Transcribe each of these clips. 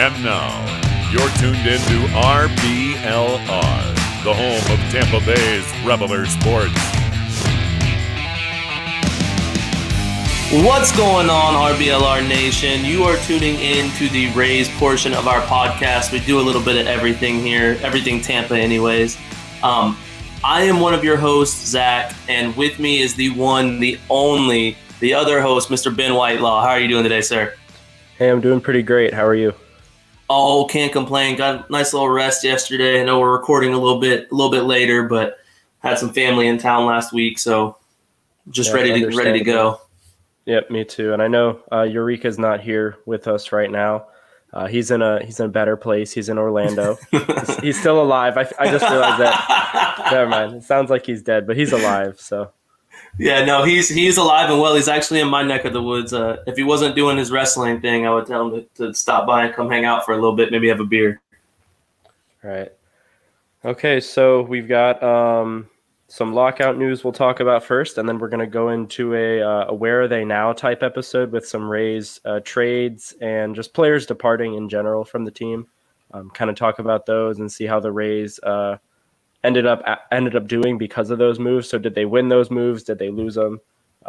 And now, you're tuned into RBLR, the home of Tampa Bay's Reveler Sports. What's going on, RBLR Nation? You are tuning in to the Rays portion of our podcast. We do a little bit of everything here, everything Tampa anyways. I am one of your hosts, Zach, and with me is the one, the only, the other host, Mr. Ben Whitelaw. How are you doing today, sir? Hey, I'm doing pretty great. How are you? Oh, can't complain. Got a nice little rest yesterday. I know we're recording a little bit later, but had some family in town last week, so just ready to go. Yep, me too. And I know Eureka's not here with us right now. He's in a better place. He's in Orlando. he's still alive. I just realized that. Never mind. It sounds like he's dead, but he's alive. So. Yeah, no, he's alive and well. He's actually in my neck of the woods. If he wasn't doing his wrestling thing, I would tell him to stop by and come hang out for a little bit, maybe have a beer. Right. Okay, so we've got some lockout news we'll talk about first, and then we're going to go into a Where Are They Now type episode with some Rays trades and just players departing in general from the team. Kind of talk about those and see how the Rays ended up doing because of those moves. So did they win those moves? Did they lose them?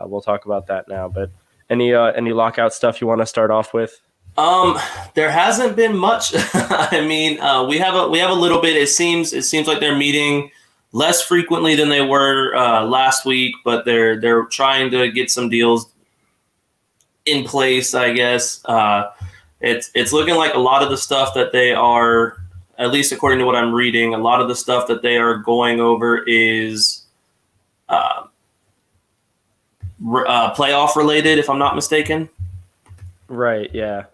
We'll talk about that now. But any lockout stuff you want to start off with? There hasn't been much. I mean, we have a little bit. It seems like they're meeting less frequently than they were last week, but they're trying to get some deals in place, I guess. It's looking like a lot of the stuff that they are, at least according to what I'm reading, a lot of the stuff that they are going over is playoff related, if I'm not mistaken. Right, yeah.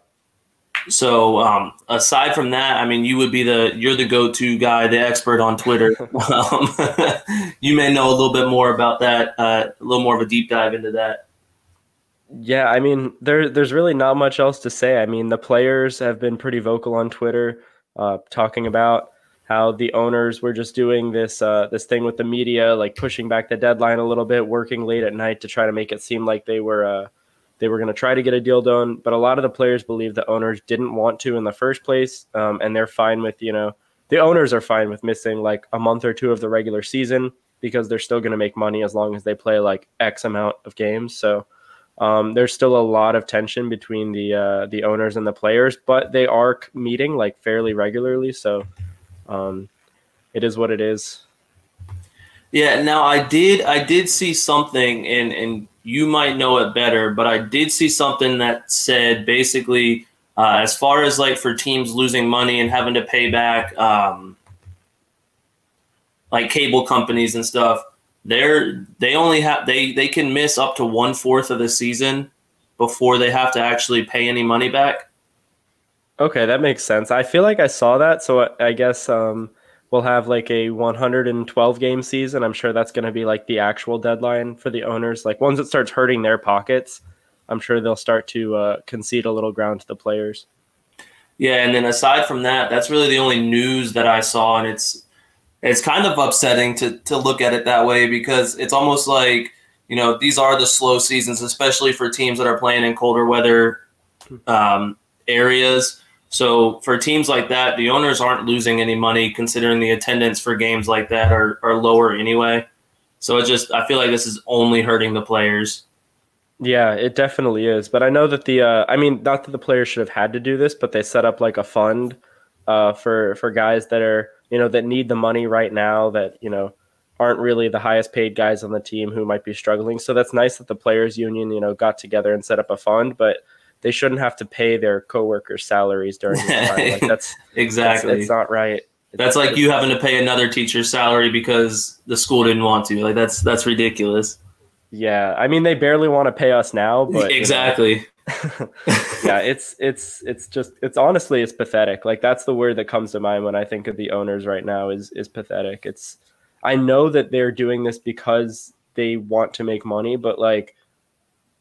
So aside from that, I mean, you're the go-to guy, the expert on Twitter. You may know a little bit more about that, a little more of a deep dive into that. Yeah, I mean, there's really not much else to say. I mean, the players have been pretty vocal on Twitter, talking about how the owners were just doing this thing with the media, like pushing back the deadline a little bit, working late at night to try to make it seem like they were going to try to get a deal done. But a lot of the players believe the owners didn't want to in the first place, and they're fine with, the owners are fine with missing like a month or two of the regular season because they're still going to make money as long as they play like X amount of games. So there's still a lot of tension between the owners and the players, but they are meeting like fairly regularly. So it is what it is. Yeah. Now I did see something, and you might know it better, but I did see something that said basically, as far as like for teams losing money and having to pay back, like cable companies and stuff, they can miss up to 1/4 of the season before they have to actually pay any money back. Okay, that makes sense. I feel like I saw that, so I guess we'll have like a 112 game season. I'm sure that's going to be like the actual deadline for the owners. Like once it starts hurting their pockets, I'm sure they'll start to concede a little ground to the players. Yeah, and then aside from that, that's really the only news that I saw, and it's kind of upsetting to look at it that way because it's almost like, these are the slow seasons, especially for teams that are playing in colder weather areas. So for teams like that, the owners aren't losing any money considering the attendance for games like that are lower anyway. So I feel like this is only hurting the players. Yeah, it definitely is. But I know that not that the players should have had to do this, but they set up like a fund for guys that are, that need the money right now that, aren't really the highest paid guys on the team who might be struggling. So that's nice that the players union, got together and set up a fund, but they shouldn't have to pay their coworkers' salaries during this time. Like that's exactly. It's not right. That's like you having to pay another teacher's salary because the school didn't want to. Like that's ridiculous. Yeah, I mean they barely want to pay us now, but exactly. Yeah, it's honestly pathetic. Like that's the word that comes to mind when I think of the owners right now is pathetic. I know that they're doing this because they want to make money, but like,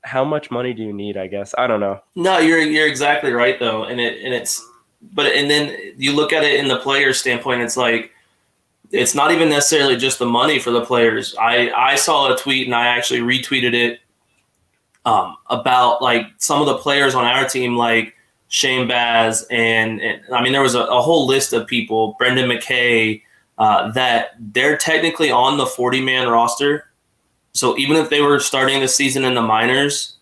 how much money do you need? I guess I don't know. No, you're exactly right though, and then you look at it in the player's standpoint. It's like it's not even necessarily just the money for the players. I saw a tweet and I actually retweeted it about like some of the players on our team, like Shane Baz, and I mean, there was a whole list of people, Brendan McKay, that they're technically on the 40-man roster. So even if they were starting the season in the minors,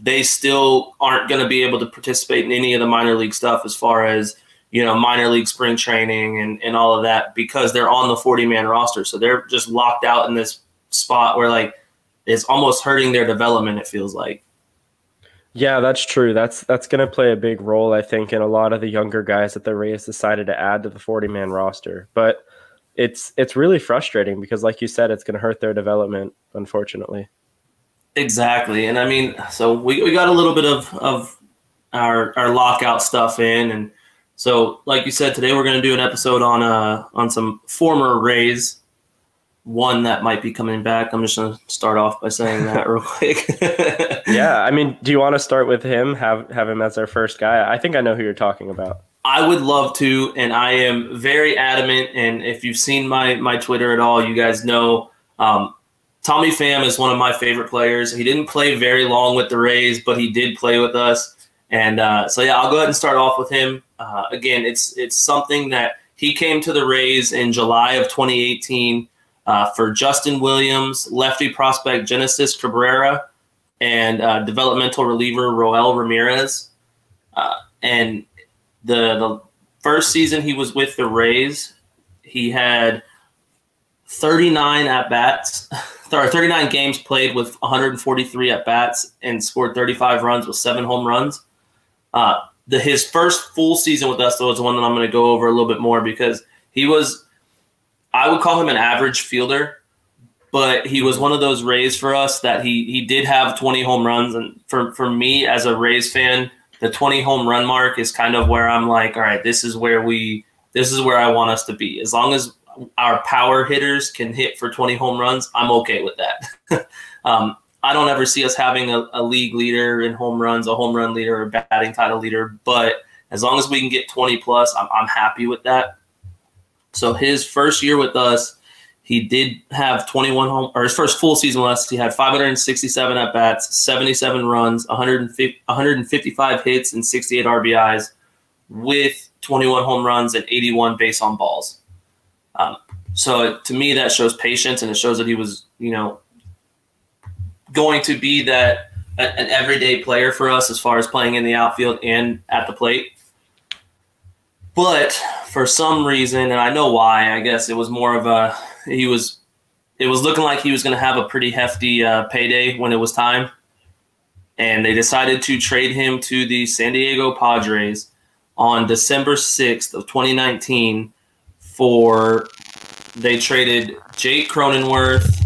they still aren't going to be able to participate in any of the minor league stuff as far as, minor league spring training and all of that, because they're on the 40-man roster. So they're just locked out in this spot where, like, it's almost hurting their development, it feels like. Yeah, that's true. That's going to play a big role, I think, in a lot of the younger guys that the Rays decided to add to the 40-man roster. But it's really frustrating because, like you said, it's going to hurt their development, unfortunately. Exactly. And I mean, so we got a little bit of our lockout stuff in. And so, like you said, today we're going to do an episode on some former Rays. One that might be coming back. I'm just going to start off by saying that real quick. Yeah, I mean, do you want to start with him, have him as our first guy? I think I know who you're talking about. I would love to, and I am very adamant, and if you've seen my Twitter at all, you guys know Tommy Pham is one of my favorite players. He didn't play very long with the Rays, but he did play with us. And so, yeah, I'll go ahead and start off with him. Again, it's something that he came to the Rays in July of 2018 for Justin Williams, lefty prospect Genesis Cabrera, and developmental reliever Roel Ramirez. And the first season he was with the Rays, he had 39 at-bats, 39 games played with 143 at-bats and scored 35 runs with 7 home runs. His first full season with us, though, is the one that I'm going to go over a little bit more because he was – I would call him an average fielder, but he was one of those Rays for us that he did have 20 home runs. And for me as a Rays fan, the 20 home run mark is kind of where I'm like, all right, this is where I want us to be. As long as our power hitters can hit for 20 home runs, I'm okay with that. I don't ever see us having a league leader in home runs, a home run leader, or batting title leader, but as long as we can get 20 plus, I'm happy with that. So his first year with us, he did have 21 home, or his first full season with us, he had 567 at bats, 77 runs, 155 hits, and 68 RBIs, with 21 home runs and 81 base on balls. So to me, that shows patience, and it shows that he was, going to be an everyday player for us as far as playing in the outfield and at the plate. But for some reason, and I know why, I guess it was more of it was looking like he was going to have a pretty hefty payday when it was time. And they decided to trade him to the San Diego Padres on December 6th of 2019 they traded Jake Cronenworth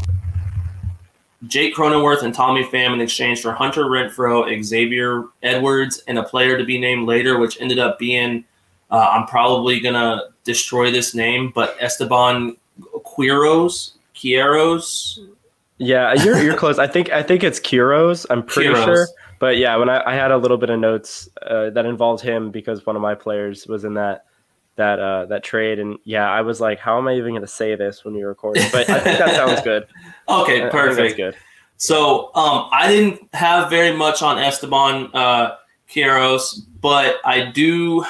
and Tommy Pham in exchange for Hunter Renfro, Xavier Edwards, and a player to be named later, which ended up being I'm probably gonna destroy this name, but Esteban Quiros. Yeah, you're close. I think it's Quiros. I'm pretty sure. But yeah, when I had a little bit of notes that involved him because one of my players was in that trade, and yeah, I was like, how am I even gonna say this when you're recording? But I think that sounds good. Okay, perfect. I think that's good. So I didn't have very much on Esteban Quiros, but I do.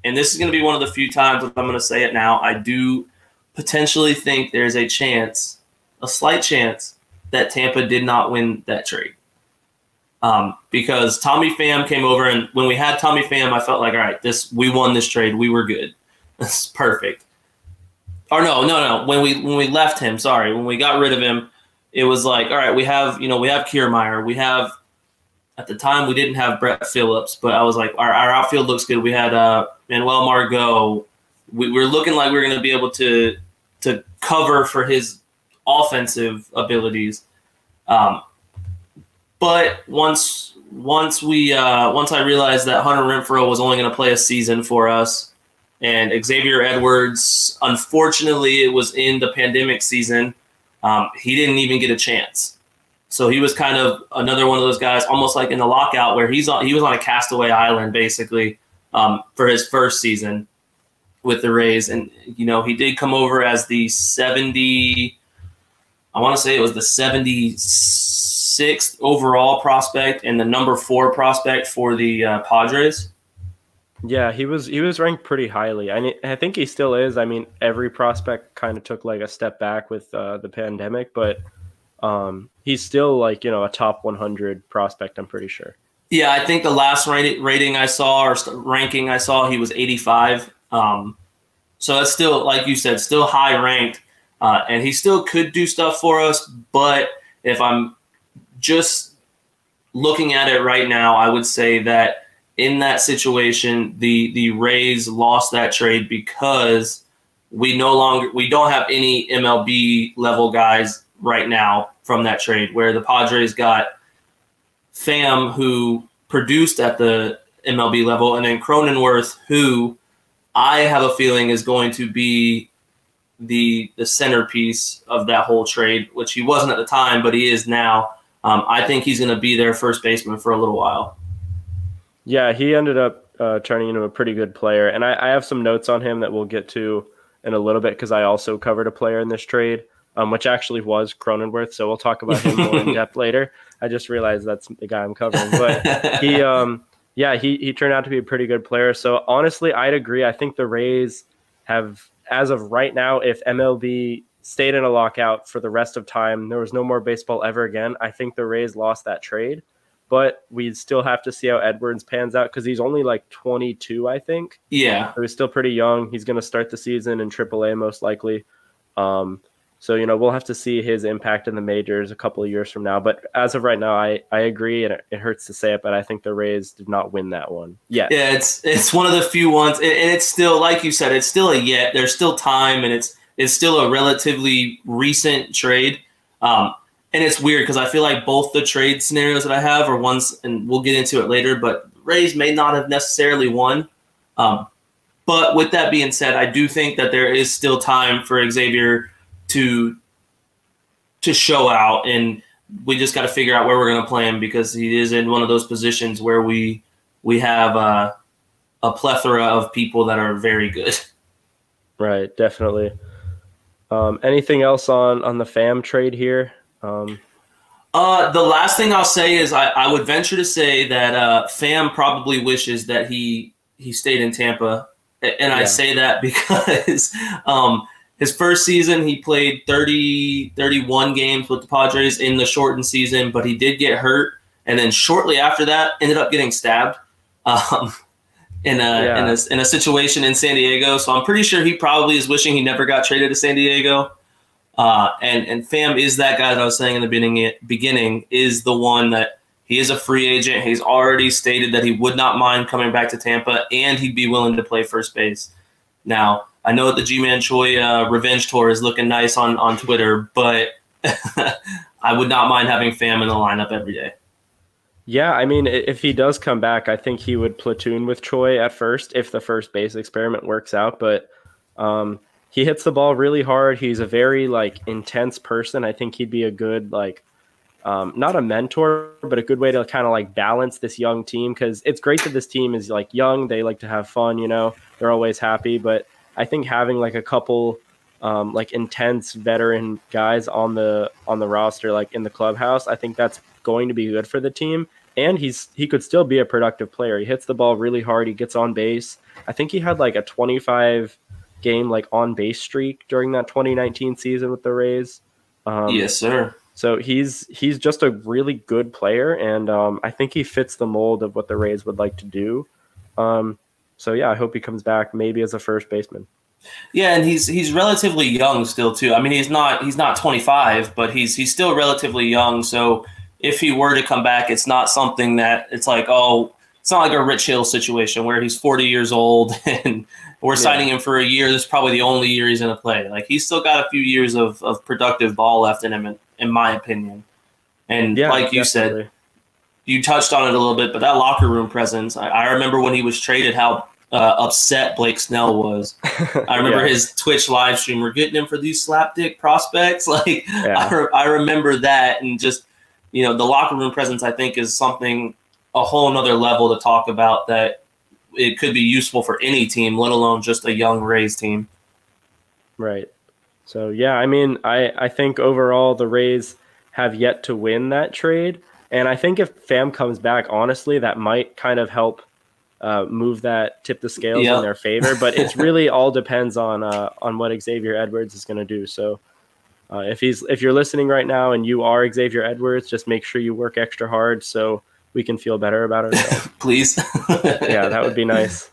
And this is going to be one of the few times that I'm going to say it now. I do potentially think there's a slight chance, that Tampa did not win that trade. Because Tommy Pham came over, and when we had Tommy Pham, I felt like, all right, we won this trade. We were good. This is perfect. Or no. When we left him, when we got rid of him, it was like, all right, we have Kiermaier. We have, at the time, we didn't have Brett Phillips, but I was like, our outfield looks good. We had Manuel Margot. We were looking like we were going to be able to cover for his offensive abilities. But once I realized that Hunter Renfro was only going to play a season for us, and Xavier Edwards, unfortunately, it was in the pandemic season, he didn't even get a chance. So he was kind of another one of those guys, almost like in the lockout, where he was on a castaway island, basically, for his first season with the Rays. And, he did come over as the 76th 6th overall prospect and the number 4 prospect for the Padres. Yeah, he was ranked pretty highly. I think he still is. I mean, every prospect kind of took like a step back with the pandemic, but he's still like, a top 100 prospect, I'm pretty sure. Yeah, I think the last rating I saw or ranking I saw, he was 85. So that's still, like you said, still high ranked. And he still could do stuff for us. But if I'm just looking at it right now, I would say that in that situation, the Rays lost that trade because we don't have any MLB level guys right now from that trade, where the Padres got Pham, who produced at the MLB level, and then Cronenworth, who I have a feeling is going to be the centerpiece of that whole trade, which he wasn't at the time, but he is now. I think he's going to be their first baseman for a little while. Yeah, he ended up turning into a pretty good player, and I have some notes on him that we'll get to in a little bit because I also covered a player in this trade, which actually was Cronenworth, so we'll talk about him more in depth later. I just realized that's the guy I'm covering, but he turned out to be a pretty good player. So honestly, I'd agree. I think the Rays have, as of right now, if MLB stayed in a lockout for the rest of time, there was no more baseball ever again, I think the Rays lost that trade. But we still have to see how Edwards pans out because he's only like 22, I think. Yeah. So he's still pretty young. He's going to start the season in AAA most likely. So, we'll have to see his impact in the majors a couple of years from now. But as of right now, I agree, and it hurts to say it, but I think the Rays did not win that one yet. Yeah, it's one of the few ones, and it's still, like you said, it's still a yet. There's still time, and it's still a relatively recent trade. And it's weird because I feel like both the trade scenarios that I have are ones, and we'll get into it later, but Rays may not have necessarily won. But with that being said, I do think that there is still time for Xavier to show out, and we just got to figure out where we're going to play him because he is in one of those positions where we have a plethora of people that are very good. Right, definitely. Anything else on the Pham trade here? The last thing I'll say is I would venture to say that Pham probably wishes that he stayed in Tampa, and I say that because his first season, he played 31 games with the Padres in the shortened season, but he did get hurt. And then shortly after that, ended up getting stabbed in a situation in San Diego. So I'm pretty sure he probably is wishing he never got traded to San Diego. And Pham is that guy that I was saying in the beginning is the one that he is a free agent. He's already stated that he would not mind coming back to Tampa, and he'd be willing to play first base. Now, I know that the G-Man Choi revenge tour is looking nice on Twitter, but I would not mind having Pham in the lineup every day. Yeah, I mean, if he does come back, I think he would platoon with Choi at first if the first base experiment works out. But he hits the ball really hard. He's a very intense person. I think he'd be a good not a mentor, but a good way to kind of balance this young team, because it's great that this team is young. They like to have fun, they're always happy, but I think having a couple intense veteran guys on the roster, in the clubhouse, I think that's going to be good for the team. And he could still be a productive player. He hits the ball really hard. He gets on base. I think he had a 25 game on base streak during that 2019 season with the Rays. Yes, sir. So he's just a really good player, and I think he fits the mold of what the Rays would like to do. So yeah, I hope he comes back maybe as a first baseman. Yeah, and he's relatively young still too. I mean, he's not 25, but he's still relatively young. So if he were to come back, it's not something that it's it's not like a Rich Hill situation where he's 40 years old and we're signing him for a year. This is probably the only year he's going to play. He's still got a few years of productive ball left in him, in my opinion. And you said, you touched on it a little bit, but that locker room presence, I remember when he was traded, how upset Blake Snell was. I remember his Twitch live stream, we're getting him for these slapdick prospects. I remember that, and just, the locker room presence, I think, is something, a whole nother level to talk about, that it could be useful for any team, let alone just a young Rays team. Right. So, yeah, I mean, I think overall the Rays have yet to win that trade. And I think if Pham comes back, honestly, that might kind of help tip the scales in their favor. But it's really all depends on what Xavier Edwards is going to do. So if you're listening right now and you are Xavier Edwards, just make sure you work extra hard so we can feel better about ourselves. Please. Yeah, that would be nice.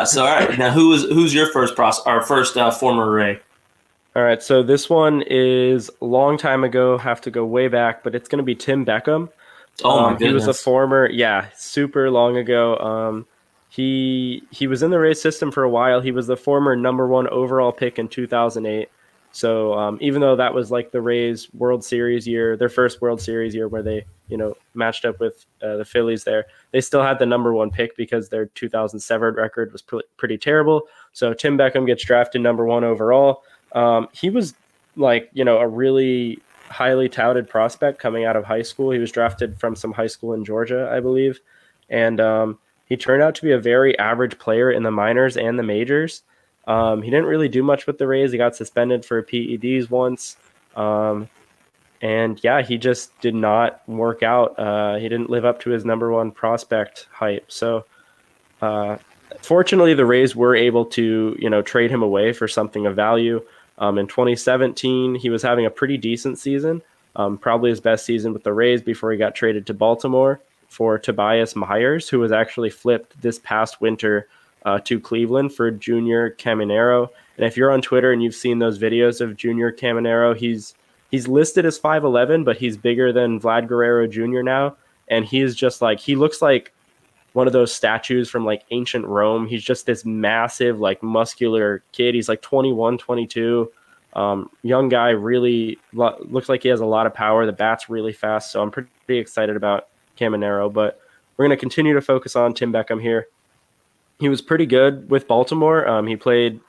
So, all right. Now, who's your first former Ray? All right. So this one is a long time ago. Have to go way back, but it's going to be Tim Beckham. Oh, my goodness. He was a former, super long ago. He was in the Rays system for a while. He was the former #1 overall pick in 2008. So even though that was like the Rays World Series year, their first World Series year where they, matched up with the Phillies there, they still had the #1 pick because their 2007 record was pretty terrible. So Tim Beckham gets drafted #1 overall. He was a really highly touted prospect coming out of high school. He was drafted from some high school in Georgia, I believe. And he turned out to be a very average player in the minors and the majors. He didn't really do much with the Rays. He got suspended for PEDs once. He just did not work out. He didn't live up to his #1 prospect hype. So fortunately, the Rays were able to, trade him away for something of value. In 2017, he was having a pretty decent season, probably his best season with the Rays before he got traded to Baltimore for Tobias Myers, who was actually flipped this past winter to Cleveland for Junior Caminero. And if you're on Twitter and you've seen those videos of Junior Caminero, he's listed as 5'11", but he's bigger than Vlad Guerrero Jr. now. And he looks like one of those statues from like ancient Rome. He's just this massive, muscular kid. He's 21, 22. Young guy, really looks like he has a lot of power. The bat's really fast. So I'm pretty excited about Caminero, but we're going to continue to focus on Tim Beckham here. He was pretty good with Baltimore. He played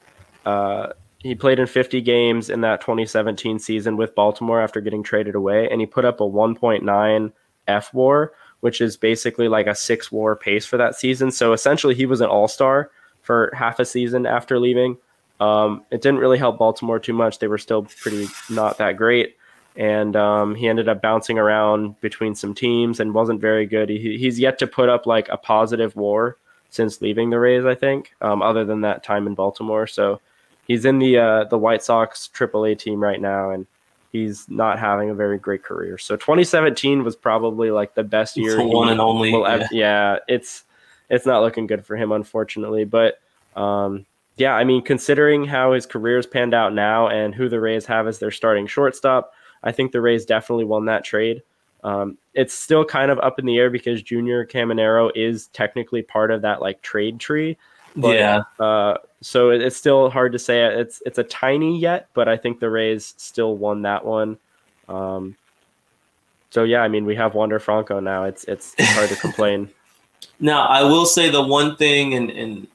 in 50 games in that 2017 season with Baltimore after getting traded away, and he put up a 1.9 F-WAR, which is basically like a 6 WAR pace for that season. So essentially he was an all-star for half a season after leaving. It didn't really help Baltimore too much. They were still pretty not that great. And he ended up bouncing around between some teams and wasn't very good. He's yet to put up a positive WAR since leaving the Rays, I think, other than that time in Baltimore. So he's in the White Sox AAA team right now, and he's not having a very great career. So 2017 was probably the best year. One and only. It's not looking good for him, unfortunately. But considering how his career's panned out now and who the Rays have as their starting shortstop, I think the Rays definitely won that trade. It's still kind of up in the air because Junior Caminero is technically part of that trade tree. But, so it's still hard to say. It's a tiny yet, but I think the Rays still won that one. We have Wander Franco now. It's hard to complain. Now, I will say the one thing, and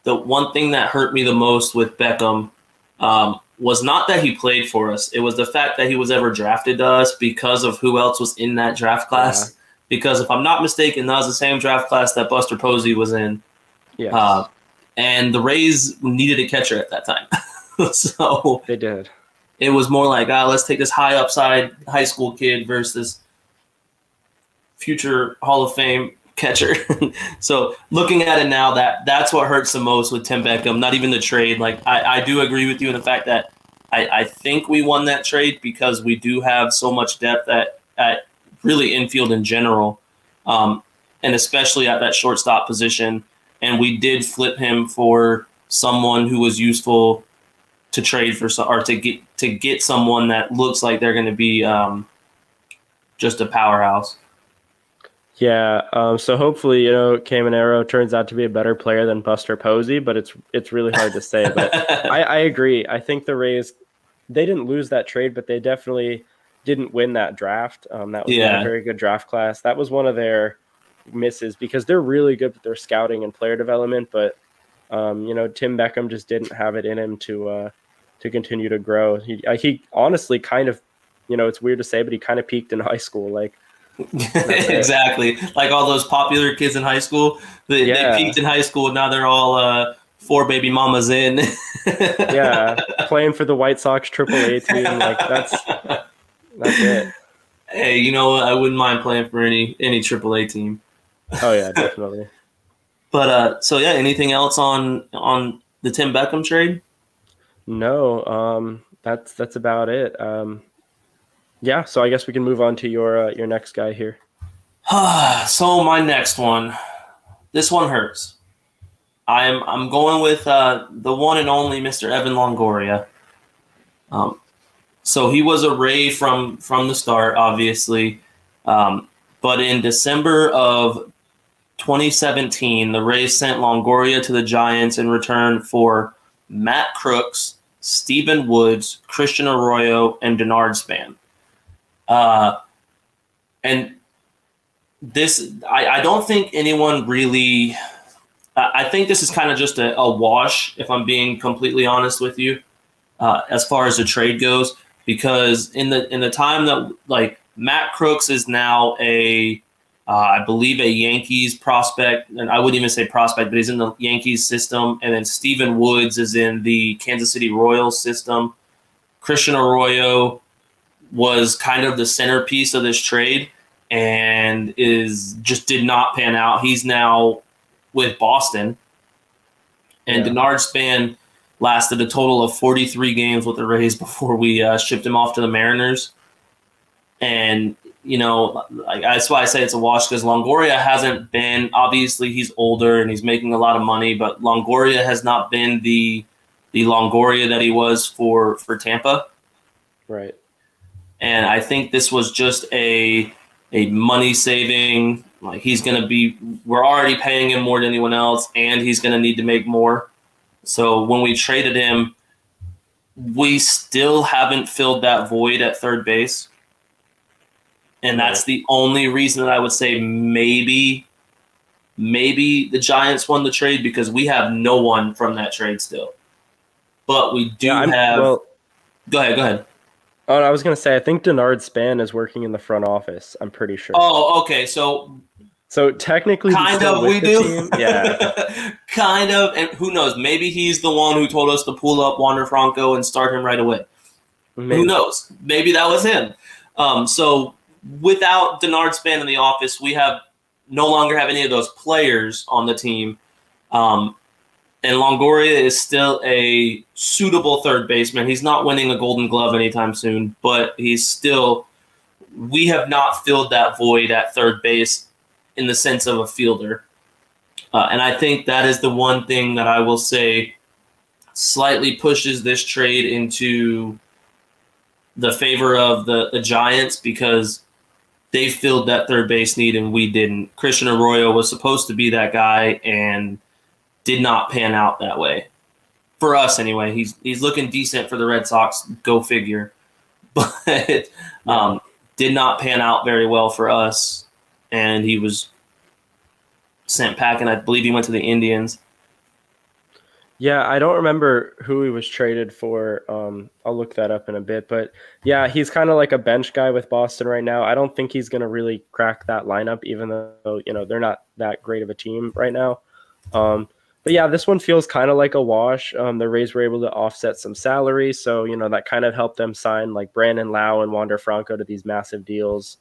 the one thing that hurt me the most with Beckham was not that he played for us. It was the fact that he was ever drafted to us because of who else was in that draft class. Yeah. Because if I'm not mistaken, that was the same draft class that Buster Posey was in. Yes. And the Rays needed a catcher at that time. So they did. It was more like, let's take this high upside high school kid versus future Hall of Fame catcher. So looking at it now, that's what hurts the most with Tim Beckham, not even the trade. I do agree with you in the fact that I think we won that trade because we do have so much depth at really infield in general, and especially at that shortstop position. And we did flip him for someone who was useful to trade for, or to get someone that looks like they're going to be just a powerhouse. Yeah. So hopefully, Caminero turns out to be a better player than Buster Posey, but it's really hard to say. But I agree. I think the Rays, they didn't lose that trade, but they definitely didn't win that draft. That was not a very good draft class. That was one of their misses because they're really good with their scouting and player development, but Tim Beckham just didn't have it in him to continue to grow. He honestly kind of, it's weird to say, but he kind of peaked in high school. Exactly. Like all those popular kids in high school, they peaked in high school. Now they're all 4 baby mamas in. Yeah, playing for the White Sox AAA team. That's it. Hey, you know what? I wouldn't mind playing for any AAA team. Oh yeah, definitely. But so yeah, anything else on the Tim Beckham trade? No, that's about it. Yeah, so I guess we can move on to your next guy here. So my next one, this one hurts. I'm going with the one and only Mr. Evan Longoria. So he was a Ray from the start, obviously. But in December of 2017, the Rays sent Longoria to the Giants in return for Matt Crooks, Stephen Woods, Christian Arroyo, and Denard Span. And this, I don't think anyone really. I think this is kind of just a wash, if I'm being completely honest with you, as far as the trade goes. Because in the time that like Matt Crooks is now I believe a Yankees prospect, and I wouldn't even say prospect, but he's in the Yankees system, and then Stephen Woods is in the Kansas City Royals system. Christian Arroyo was kind of the centerpiece of this trade, and just did not pan out. He's now with Boston, and Denard Span lasted a total of 43 games with the Rays before we shipped him off to the Mariners. And, you know, that's why I say it's a wash, because Longoria hasn't been, obviously he's older and he's making a lot of money, but Longoria has not been the Longoria that he was for Tampa. Right. And I think this was just a money saving. Like we're already paying him more than anyone else, and he's going to need to make more. So when we traded him, we still haven't filled that void at third base. And that's the only reason that I would say maybe the Giants won the trade, because we have no one from that trade still. But we do have. Well, go ahead. Oh, I was going to say, I think Denard Span is working in the front office. I'm pretty sure. Oh, okay. So technically, kind of we do. Team. Yeah. Kind of. And who knows? Maybe he's the one who told us to pull up Wander Franco and start him right away. Maybe. Who knows? Maybe that was him. So without Denard Span in the office, we no longer have any of those players on the team. And Longoria is still a suitable third baseman. He's not winning a Golden Glove anytime soon, but we have not filled that void at third base in the sense of a fielder. And I think that is the one thing that I will say slightly pushes this trade into the favor of the Giants, because they filled that third base need and we didn't. Christian Arroyo was supposed to be that guy and did not pan out that way. For us, anyway. He's looking decent for the Red Sox, go figure. But did not pan out very well for us, and he was sent packing. I believe he went to the Indians. Yeah, I don't remember who he was traded for. I'll look that up in a bit. But yeah, he's kind of like a bench guy with Boston right now. I don't think he's going to really crack that lineup, even though, you know, they're not that great of a team right now. But yeah, this one feels kind of like a wash. The Rays were able to offset some salary, so, you know, that kind of helped them sign like Brandon Lau and Wander Franco to these massive deals.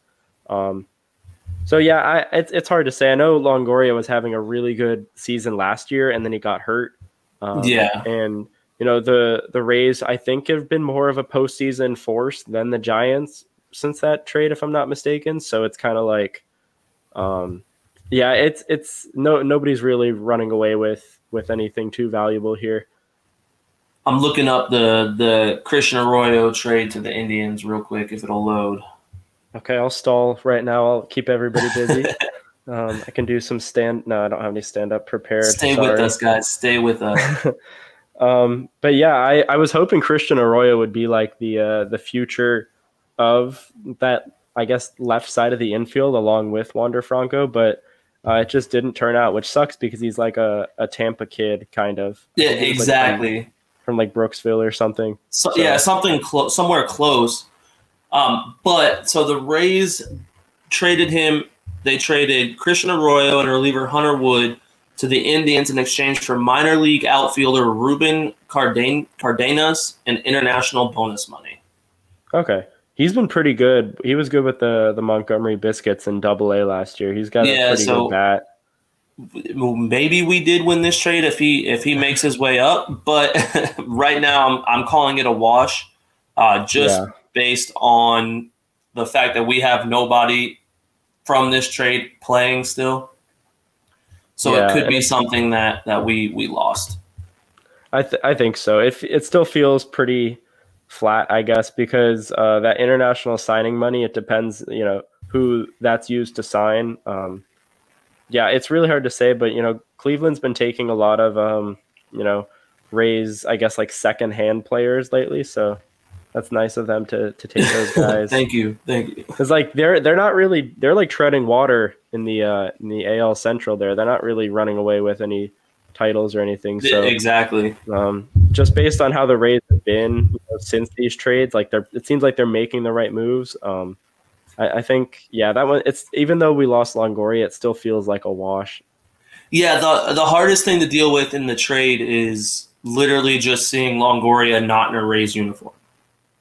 So yeah, it's hard to say. I know Longoria was having a really good season last year, and then he got hurt. And you know, the Rays, I think, have been more of a postseason force than the Giants since that trade, if I'm not mistaken. So it's kind of like, yeah, it's nobody's really running away with anything too valuable here. I'm looking up the Christian Arroyo trade to the Indians real quick, if it'll load. Okay, I'll stall right now. I'll keep everybody busy. I can do some No, I don't have any stand-up prepared. Stay with us, guys. Stay with us. But yeah, I was hoping Christian Arroyo would be like the future of that, I guess, left side of the infield along with Wander Franco, but it just didn't turn out, which sucks because he's like a Tampa kid, kind of. Yeah, exactly. Like from like Brooksville or something. So. Yeah, somewhere close. But so the Rays traded him. They traded Christian Arroyo and reliever Hunter Wood to the Indians in exchange for minor league outfielder Ruben Cardenas and international bonus money. Okay. He's been pretty good. He was good with the Montgomery Biscuits in Double-A last year. He's got a pretty good bat. Maybe we did win this trade if he makes his way up, but right now I'm calling it a wash, based on the fact that we have nobody from this trade playing still. So it could be something that we lost. I think so. It still feels pretty flat, I guess, because that international signing money, it depends, who that's used to sign. It's really hard to say, but Cleveland's been taking a lot of Rays, I guess, like second-hand players lately, so that's nice of them to take those guys. Thank you. Because like they're not really, they're like treading water in the AL Central there. They're not really running away with any titles or anything. So exactly. Just based on how the Rays have been since these trades, like it seems like they're making the right moves. I think that one. It's even though we lost Longoria, it still feels like a wash. Yeah, the hardest thing to deal with in the trade is literally just seeing Longoria not in a Rays uniform.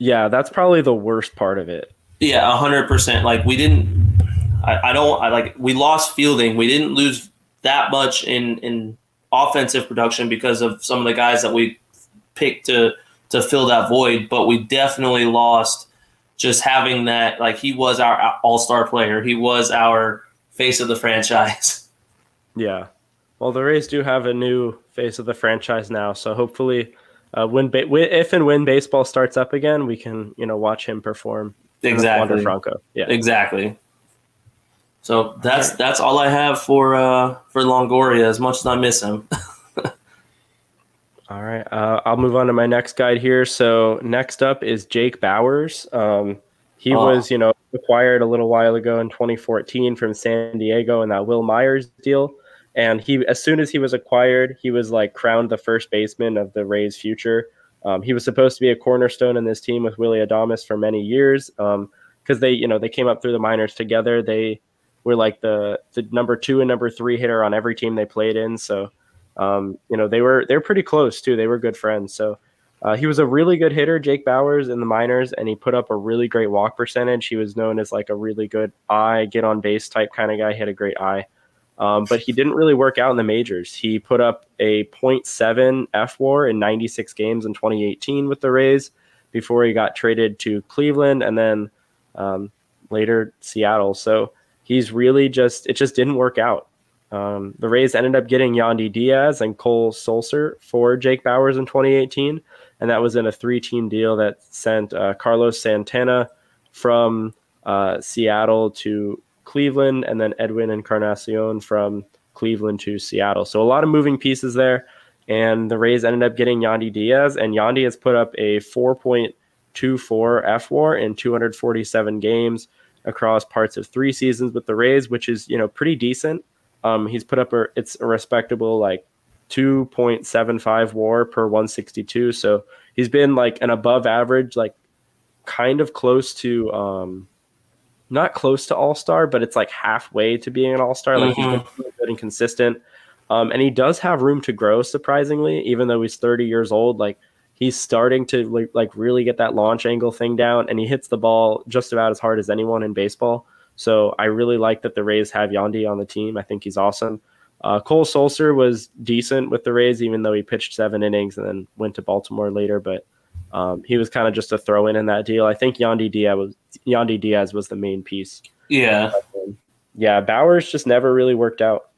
Yeah, that's probably the worst part of it. Yeah, 100%. Like we lost fielding. We didn't lose that much in offensive production because of some of the guys that we picked to fill that void, but we definitely lost just having that. Like he was our all-star player. He was our face of the franchise. Yeah. Well, the Rays do have a new face of the franchise now, so hopefully if and when baseball starts up again, we can, watch him perform. Exactly. Wander Franco. Yeah. Exactly. So that's all I have for Longoria, as much as I miss him. All right. I'll move on to my next guide here. So next up is Jake Bauers. He was, acquired a little while ago in 2014 from San Diego in that Will Myers deal. And as soon as he was acquired, he was like crowned the first baseman of the Rays' future. He was supposed to be a cornerstone in this team with Willy Adames for many years because they came up through the minors together. They were like the number 2 and number 3 hitter on every team they played in. So, they were pretty close too. They were good friends. So he was a really good hitter, Jake Bauers, in the minors, and he put up a really great walk percentage. He was known as like a really good get on base type kind of guy. He had a great eye. But he didn't really work out in the majors. He put up a .7 FWAR in 96 games in 2018 with the Rays before he got traded to Cleveland and then later Seattle. So he's really it just didn't work out. The Rays ended up getting Yandy Diaz and Cole Sulser for Jake Bauers in 2018, and that was in a 3-team deal that sent Carlos Santana from Seattle to Cleveland, and then Edwin Encarnacion from Cleveland to Seattle. So a lot of moving pieces there, and the Rays ended up getting Yandy Diaz, and Yandy has put up a 4.24 FWAR in 247 games across parts of 3 seasons with the Rays, which is pretty decent. He's put up it's a respectable like 2.75 WAR per 162. So he's been like an above average, like kind of close to not close to all-star, but it's like halfway to being an all-star. Like he's been really good and consistent. And he does have room to grow, surprisingly, even though he's 30 years old. Like he's starting to like really get that launch angle thing down, and he hits the ball just about as hard as anyone in baseball. So I really like that the Rays have Yandy on the team. I think he's awesome. Cole Sulser was decent with the Rays, even though he pitched 7 innings and then went to Baltimore later. But he was kind of just a throw-in in that deal. I think Yandy Diaz was the main piece. Yeah. Bauers just never really worked out.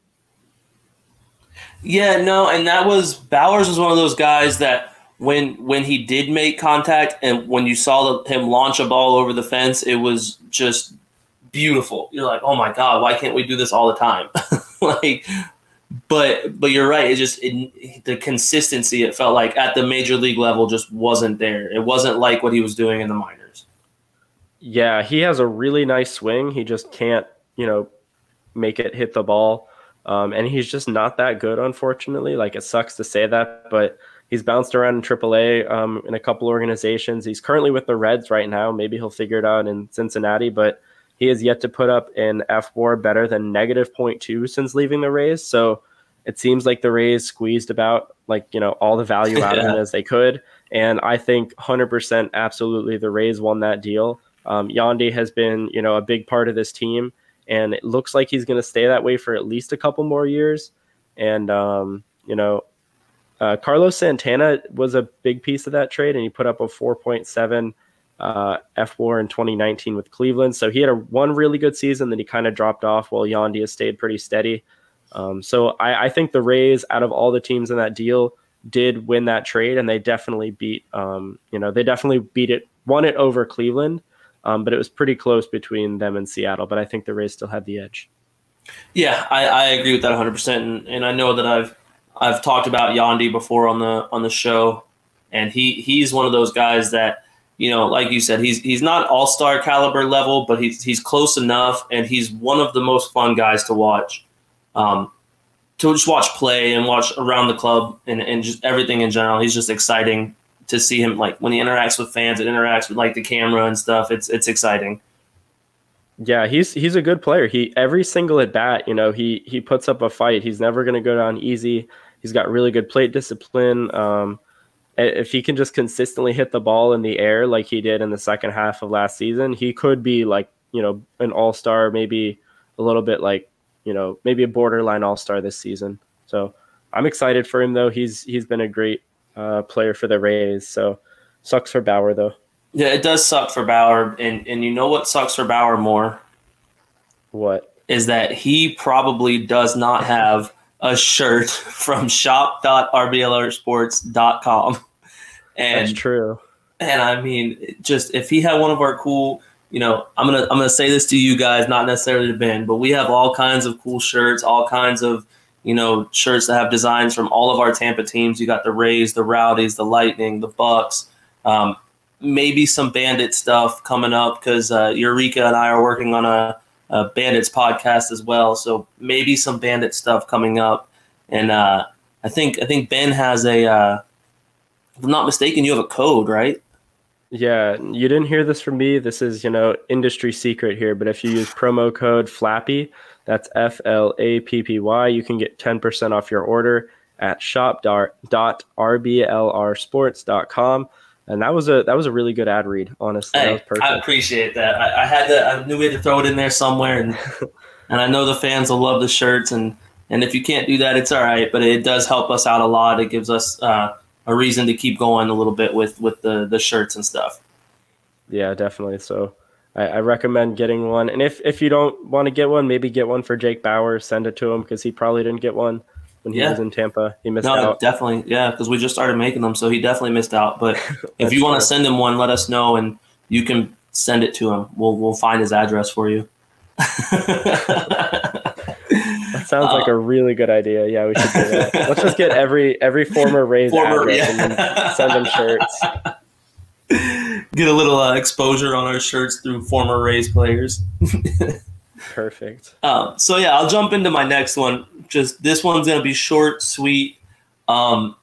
Yeah, no, and Bauers was one of those guys that when he did make contact and when you saw him launch a ball over the fence, it was just beautiful. You're like, oh my God, why can't we do this all the time? But you're right. The consistency, it felt like at the major league level just wasn't there. It wasn't like what he was doing in the minors. Yeah, he has a really nice swing. He just can't, make it hit the ball. And he's just not that good, unfortunately. Like, it sucks to say that, but he's bounced around in AAA in a couple organizations. He's currently with the Reds right now. Maybe he'll figure it out in Cincinnati, but he has yet to put up an FWAR better than -0.2 since leaving the Rays. So it seems like the Rays squeezed about all the value out of him as they could. And I think 100% absolutely the Rays won that deal. Yandy has been, a big part of this team, and it looks like he's going to stay that way for at least a couple more years. And, Carlos Santana was a big piece of that trade, and he put up a 4.7 F-WAR in 2019 with Cleveland. So he had one really good season, then he kind of dropped off while Yandy has stayed pretty steady. So I think the Rays, out of all the teams in that deal, did win that trade, and they definitely won it over Cleveland. But it was pretty close between them and Seattle. But I think the Rays still have the edge. Yeah, I agree with that 100%. And I know that I've talked about Yandy before on the show, and he's one of those guys that, like you said, he's not all-star caliber level, but he's close enough, and he's one of the most fun guys to watch. To just watch play and watch around the club and just everything in general. He's just exciting to see him, like when he interacts with fans, it interacts with like the camera and stuff. It's exciting. Yeah, he's a good player. Every single at bat, he puts up a fight. He's never going to go down easy. He's got really good plate discipline. If he can just consistently hit the ball in the air like he did in the second half of last season, he could be like, an all-star, maybe a little bit like, maybe a borderline all-star this season. So I'm excited for him, though. He's been a great player for the Rays. So sucks for Bauer, though. Yeah, it does suck for Bauer. And you know what sucks for Bauer more? What? Is that he probably does not have a shirt from shop.rblrsports.com. And that's true. And I mean, just if he had one of our cool, I'm gonna say this to you guys, not necessarily to Ben, but we have all kinds of cool shirts, all kinds of shirts that have designs from all of our Tampa teams. You got the Rays, the Rowdies, the Lightning, the Bucks, maybe some Bandit stuff coming up because Eureka and I are working on a Bandits podcast as well. So maybe some Bandit stuff coming up. And I think Ben has if I'm not mistaken, you have a code, right? Yeah, you didn't hear this from me. This is, industry secret here. But if you use promo code FLAPPY, that's FLAPPY, you can get 10% off your order at shop.rblrsports.com. And that was a really good ad read, honestly. Hey, that was perfect. I appreciate that. I knew we had to throw it in there somewhere, and I know the fans will love the shirts. And if you can't do that, it's all right. But it does help us out a lot. It gives us a reason to keep going a little bit with the shirts and stuff. Yeah, definitely. So I recommend getting one. And if you don't want to get one, maybe get one for Jake Bauer. Send it to him because he probably didn't get one when he was in Tampa. He missed out. Definitely. Yeah, because we just started making them, so he definitely missed out. But if you want to send him one, let us know, and you can send it to him. We'll find his address for you. That sounds like a really good idea. Yeah, we should do that. Let's just get every former Rays address and then send them shirts. Get a little exposure on our shirts through former Rays players. Perfect. So yeah, I'll jump into my next one. Just this one's gonna be short, sweet. I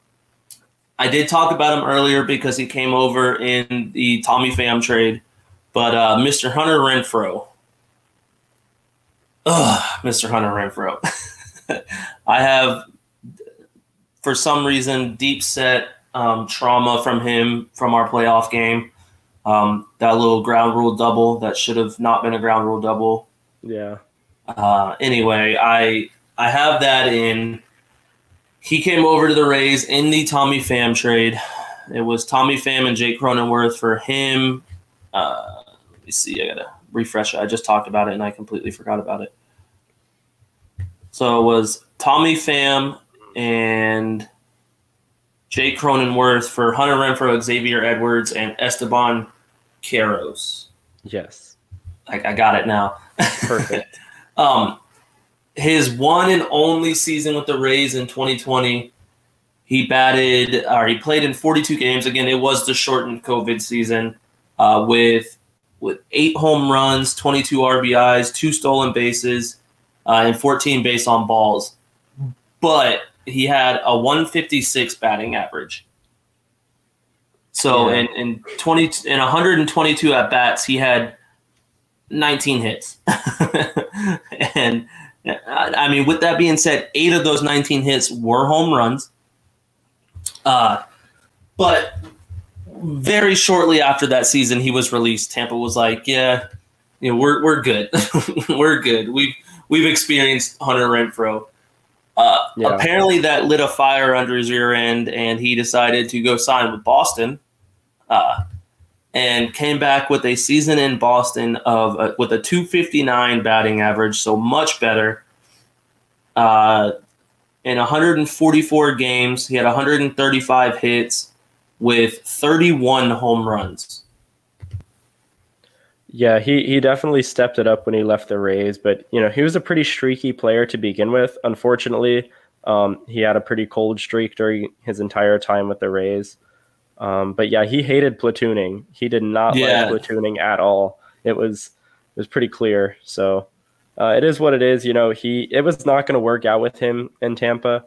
did talk about him earlier because he came over in the Tommy Pham trade, but Mr. Hunter Renfro. Mr. Hunter Renfro. I have, for some reason, deep set trauma from him from our playoff game. That little ground rule double that should have not been a ground rule double. Yeah. Anyway, I have that in. He came over to the Rays in the Tommy Pham trade. It was Tommy Pham and Jake Cronenworth for him. Let me see. I got to refresh it. I just talked about it, and I completely forgot about it. So it was Tommy Pham and Jake Cronenworth for Hunter Renfro, Xavier Edwards, and Esteban Queiroz. Yes. I got it now. Perfect. His one and only season with the Rays in 2020, he played in 42 games. Again, it was the shortened COVID season with 8 home runs, 22 RBIs, 2 stolen bases, and 14 base on balls. But he had a 156 batting average. So in 122 at bats, he had 19 hits. And I mean, with that being said, 8 of those 19 hits were home runs. But very shortly after that season, he was released. Tampa was like, yeah, we're good. We're good. We've experienced Hunter Renfro. Apparently that lit a fire under his rear end, and he decided to go sign with Boston, and came back with a season in Boston with a 259 batting average, so much better. In 144 games, he had 135 hits with 31 home runs. Yeah, he definitely stepped it up when he left the Rays, but he was a pretty streaky player to begin with. Unfortunately, he had a pretty cold streak during his entire time with the Rays. But yeah, he hated platooning. He did not like platooning at all. It was pretty clear. So it is what it is. It was not going to work out with him in Tampa.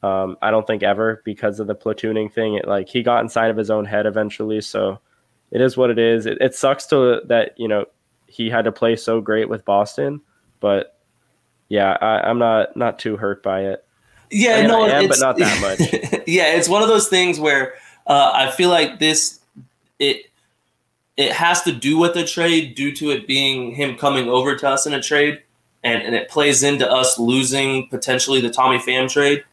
I don't think ever, because of the platooning thing. He got inside of his own head eventually. So it is what it is. It sucks that he had to play so great with Boston, but yeah, I'm not too hurt by it. Yeah, I am, but not that much. Yeah, it's one of those things where I feel like it has to do with the trade, due to it being him coming over to us in a trade, and it plays into us losing potentially the Tommy Pham trade.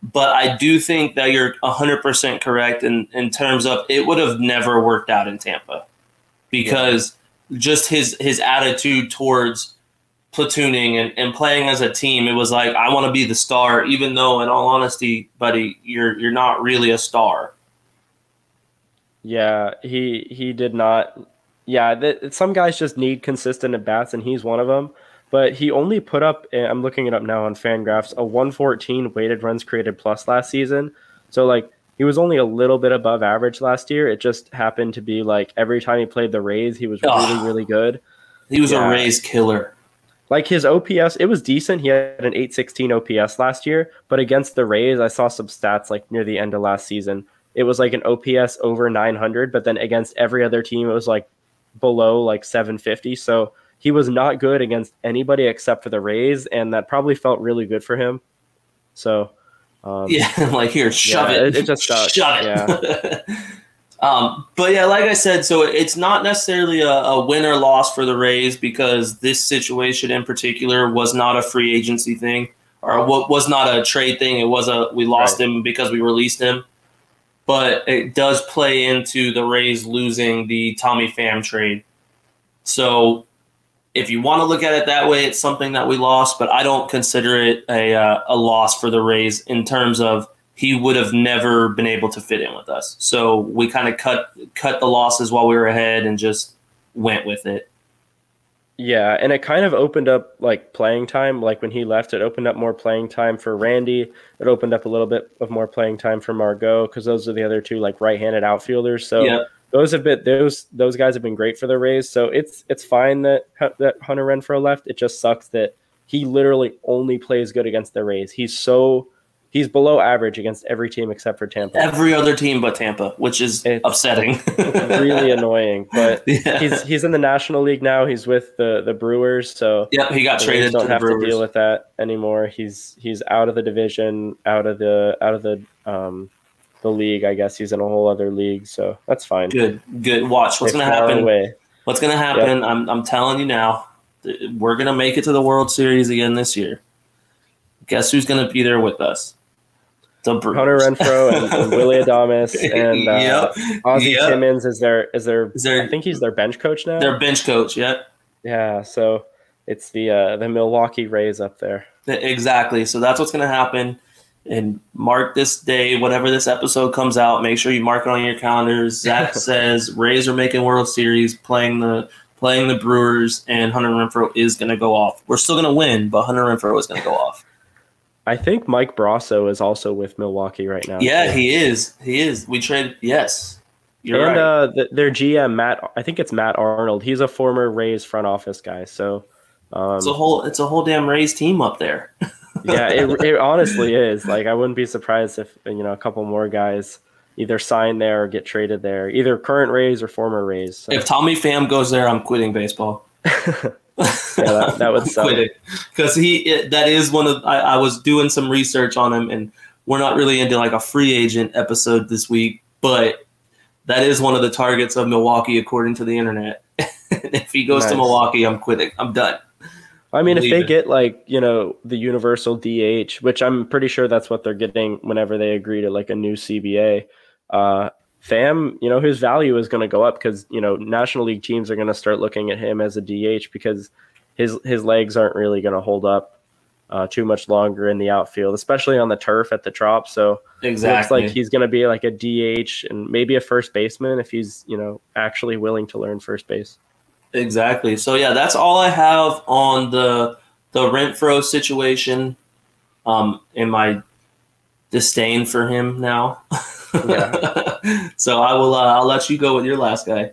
But I do think that you're 100% correct in terms of it would have never worked out in Tampa, because just his attitude towards platooning and playing as a team, it was like, I want to be the star, even though in all honesty, buddy, you're not really a star. Yeah, he did not. Yeah, some guys just need consistent at bats, and he's one of them. But he only put up, I'm looking it up now on Fangraphs, a 114 weighted runs created plus last season. So, he was only a little bit above average last year. It just happened to be, every time he played the Rays, he was really, really good. He was a Rays killer. His OPS, it was decent. He had an 816 OPS last year. But against the Rays, I saw some stats, near the end of last season. It was, an OPS over 900. But then against every other team, it was, below, 750. So he was not good against anybody except for the Rays, and that probably felt really good for him. So, here, shove it. It just sucks. Shove it. Yeah. But yeah, like I said, so it's not necessarily a win or loss for the Rays, because this situation in particular was not a free agency thing, or was not a trade thing. It was we lost him because we released him. But it does play into the Rays losing the Tommy Pham trade. So if you want to look at it that way, it's something that we lost, but I don't consider it a loss for the Rays in terms of he would have never been able to fit in with us. So we kind of cut the losses while we were ahead and just went with it. Yeah, and it kind of opened up playing time. When he left, it opened up more playing time for Randy. It opened up a little bit of more playing time for Margot, because those are the other two right-handed outfielders. So those guys have been great for the Rays. So it's fine that Hunter Renfro left. It just sucks that he literally only plays good against the Rays. He's below average against every team except for Tampa. Every other team but Tampa, which is upsetting. It's really annoying. But he's in the National League now. He's with the Brewers. So he got traded. Don't have to deal with that anymore. He's out of the division, out of the league. I guess he's in a whole other league. So that's fine. Good. Watch what's going to happen. What's going to happen? Yep. I'm telling you now. We're going to make it to the World Series again this year. Guess who's going to be there with us? The Brewers. Hunter Renfro and Willy Adames and Ozzie Timmons is their I think he's their bench coach now. Their bench coach, Yeah, so it's the Milwaukee Rays up there. Exactly. So that's what's going to happen. And mark this day, whenever this episode comes out, make sure you mark it on your calendars. Zach says Rays are making World Series, playing the Brewers, and Hunter Renfro is going to go off. We're still going to win, but Hunter Renfro is going to go off. I think Mike Brasso is also with Milwaukee right now. Yeah, he is. We traded. Yes, you're right. Their GM Matt, I think it's Matt Arnold. He's a former Rays front office guy. So it's a whole damn Rays team up there. Yeah, it honestly is. I wouldn't be surprised if a couple more guys either sign there or get traded there, either current Rays or former Rays. So. If Tommy Pham goes there, I'm quitting baseball. Yeah, that would suck. Because that is one of I was doing some research on him, and we're not really into a free agent episode this week, but that is one of the targets of Milwaukee, according to the internet. If he goes to Milwaukee, I'm quitting. I'm done. I mean, if they get like, the universal DH, which I'm pretty sure that's what they're getting whenever they agree to like a new CBA, Pham, his value is going to go up because, National League teams are going to start looking at him as a DH because his legs aren't really going to hold up too much longer in the outfield, especially on the turf at the Trop. So It looks like he's going to be like a DH and maybe a first baseman if he's, actually willing to learn first base. Exactly. So, yeah, that's all I have on the Renfro situation in my disdain for him now. Yeah. So I'll let you go with your last guy.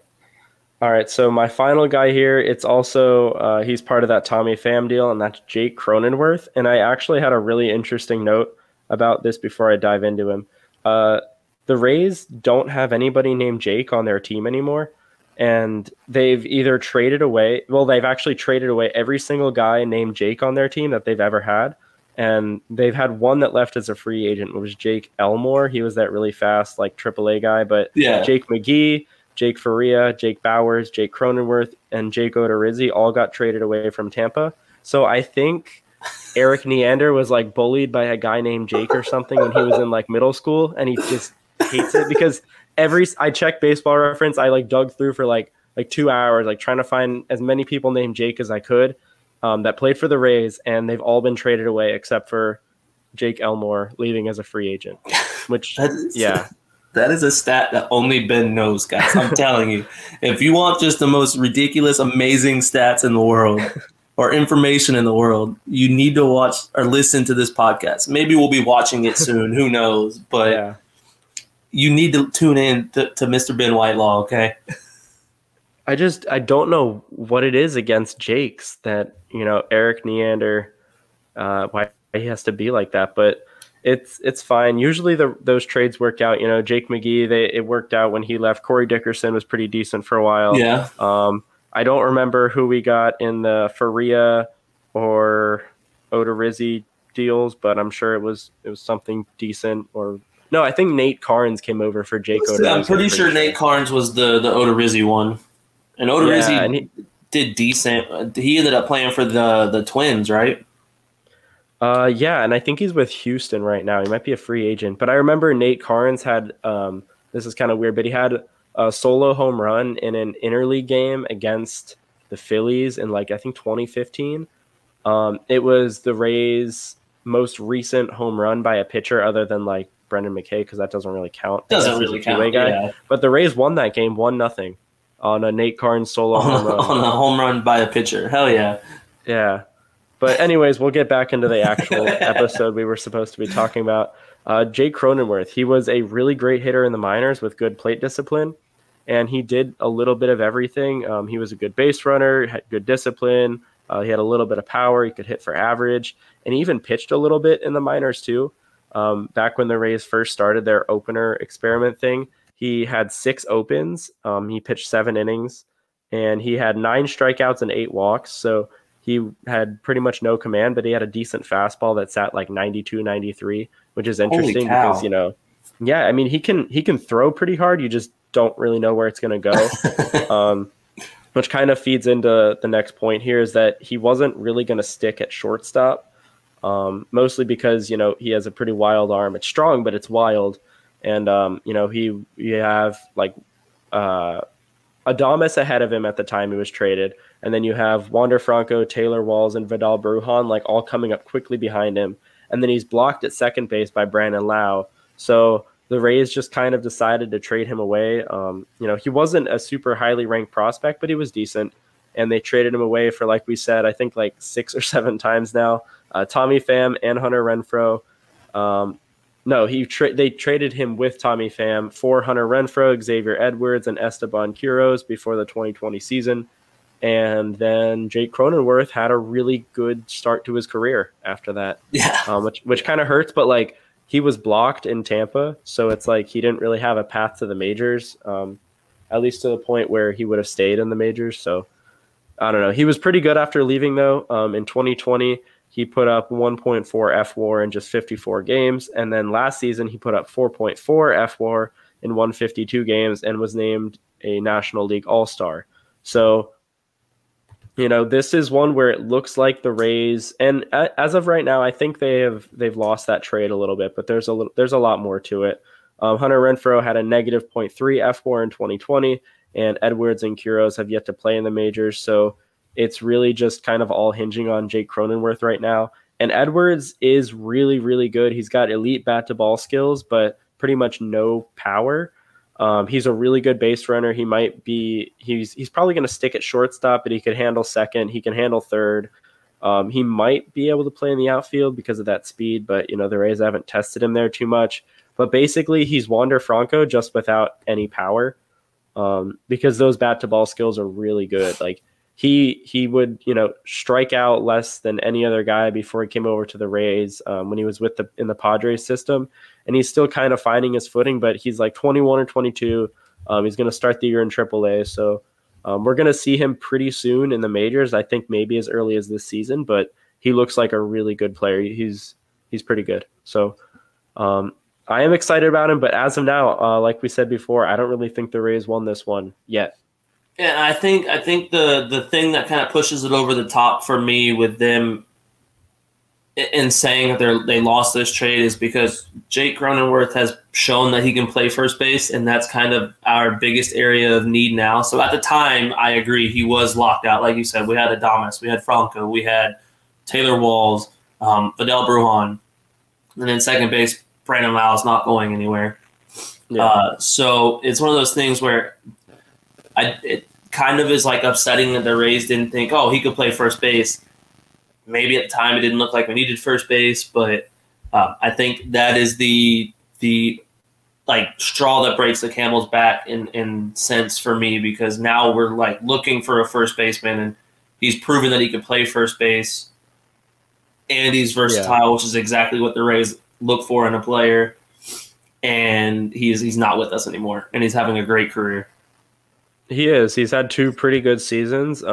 All right, so my final guy here, it's also, he's part of that Tommy Pham deal, and that's Jake Cronenworth. And I actually had a really interesting note about this before I dive into him. The Rays don't have anybody named Jake on their team anymore, and they've either traded away, they've actually traded away every single guy named Jake on their team that they've ever had. And they've had one that left as a free agent, which was Jake Elmore. He was that really fast, like AAA guy, but yeah. Jake McGee, Jake Faria, Jake Bowers, Jake Cronenworth, and Jake Odorizzi all got traded away from Tampa. So I think Eric Neander was like bullied by a guy named Jake or something when he was in like middle school, and he just hates it because I checked Baseball Reference. I like dug through for like 2 hours, like trying to find as many people named Jake as I could that played for the Rays, and they've all been traded away except for Jake Elmore leaving as a free agent, which yeah. That is a stat that only Ben knows, guys. I'm telling you. If you want just the most ridiculous, amazing stats in the world or information in the world, you need to watch or listen to this podcast. Maybe we'll be watching it soon. Who knows? But you need to tune in to Mr. Ben Whitelaw, okay? I don't know what it is against Jake's that, Eric Neander, why he has to be like that. But it's fine. Usually those trades work out. Jake McGee, it worked out when he left. Corey Dickerson was pretty decent for a while. Yeah. I don't remember who we got in the Faria or Odorizzi deals, but I'm sure it was something decent. Or no, I think Nate Carnes came over for Jake Odorizzi. I'm pretty sure Nate Carnes was the Odorizzi one, and Odorizzi did decent. He ended up playing for the Twins, right? Yeah, and I think he's with Houston right now. He might be a free agent. But I remember Nate Carnes had, this is kind of weird, but he had a solo home run in an interleague game against the Phillies in, I think 2015. It was the Rays' most recent home run by a pitcher other than, Brendan McKay, because that doesn't really count. Doesn't really count, yeah. But the Rays won that game 1-0 on a Nate Carnes solo home run. On a home run by a pitcher. Hell yeah. Yeah. But anyways, we'll get back into the actual episode we were supposed to be talking about. Jake Cronenworth, he was a really great hitter in the minors with good plate discipline, and he did a little bit of everything. He was a good base runner, had good discipline. He had a little bit of power. He could hit for average, and he even pitched a little bit in the minors too. Back when the Rays first started their opener experiment thing, he had 6 opens. He pitched 7 innings, and he had 9 strikeouts and 8 walks. So he had pretty much no command, but he had a decent fastball that sat 92, 93, which is interesting because, he can throw pretty hard. You just don't really know where it's going to go. Which kind of feeds into the next point here is that he wasn't really going to stick at shortstop, mostly because, he has a pretty wild arm. It's strong, but it's wild. And, you have Adames ahead of him at the time he was traded. And then you have Wander Franco, Taylor Walls, and Vidal Brujan all coming up quickly behind him. And then he's blocked at second base by Brandon Lau. So the Rays just kind of decided to trade him away. He wasn't a super highly ranked prospect, but he was decent. And they traded him away for, like we said, I think 6 or 7 times now. Tommy Pham and Hunter Renfro. They traded him with Tommy Pham for Hunter Renfro, Xavier Edwards, and Esteban Quiroz before the 2020 season. And then Jake Cronenworth had a really good start to his career after that. Yeah. Which kind of hurts, but he was blocked in Tampa, so it's he didn't really have a path to the majors, at least to the point where he would have stayed in the majors. So I don't know. He was pretty good after leaving, though. In 2020, he put up 1.4 FWAR in just 54 games. And then last season, he put up 4.4 FWAR in 152 games and was named a National League All-Star. So, this is one where it looks like the Rays, and as of right now, I think they've lost that trade a little bit, but there's a lot more to it. Hunter Renfro had a negative .3 F-WAR in 2020, and Edwards and Quiros have yet to play in the majors. So it's really just kind of all hinging on Jake Cronenworth right now. And Edwards is really, really good. He's got elite bat-to-ball skills, but pretty much no power. He's a really good base runner. He's probably going to stick at shortstop, but he could handle second. He can handle third. He might be able to play in the outfield because of that speed, but the Rays haven't tested him there too much. But basically, he's Wander Franco just without any power, because those bat to ball skills are really good. Like he would strike out less than any other guy before he came over to the Rays when he was in the Padres system. And he's still kind of finding his footing, but he's like 21 or 22. He's going to start the year in AAA. So we're going to see him pretty soon in the majors. I think maybe as early as this season, but he looks like a really good player. He's pretty good. So I am excited about him, but as of now, like we said before, I don't really think the Rays won this one yet. Yeah, I think the thing that kind of pushes it over the top for me with them in saying that they lost this trade is because Jake Cronenworth has shown that he can play first base, and that's kind of our biggest area of need now. So at the time, I agree, he was locked out. Like you said, we had Adames, we had Franco, we had Taylor Walls, Fidel Brujan, and then second base, Brandon Lau is not going anywhere. Yeah. So it's one of those things where it kind of is like upsetting that the Rays didn't think, oh, he could play first base. Maybe at the time it didn't look like we needed first base, but I think that is the like straw that breaks the camel's back in sense for me, because now we're like looking for a first baseman, and he's proven that he can play first base, and he's versatile, which is exactly what the Rays look for in a player. And he's not with us anymore, and he's having a great career. He is. He's had 2 pretty good seasons.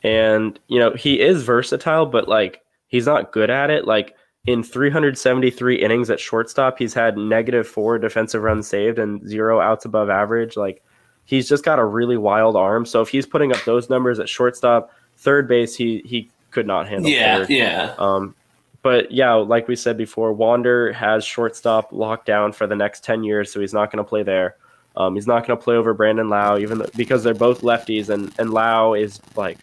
And, he is versatile, but, like, he's not good at it. Like, in 373 innings at shortstop, he's had -4 defensive runs saved and 0 outs above average. Like, he's just got a really wild arm. So if he's putting up those numbers at shortstop, third base, he could not handle third. Yeah. But, yeah, like we said before, Wander has shortstop locked down for the next 10 years, so he's not going to play there. He's not going to play over Brandon Lau, because they're both lefties, and Lau is, like,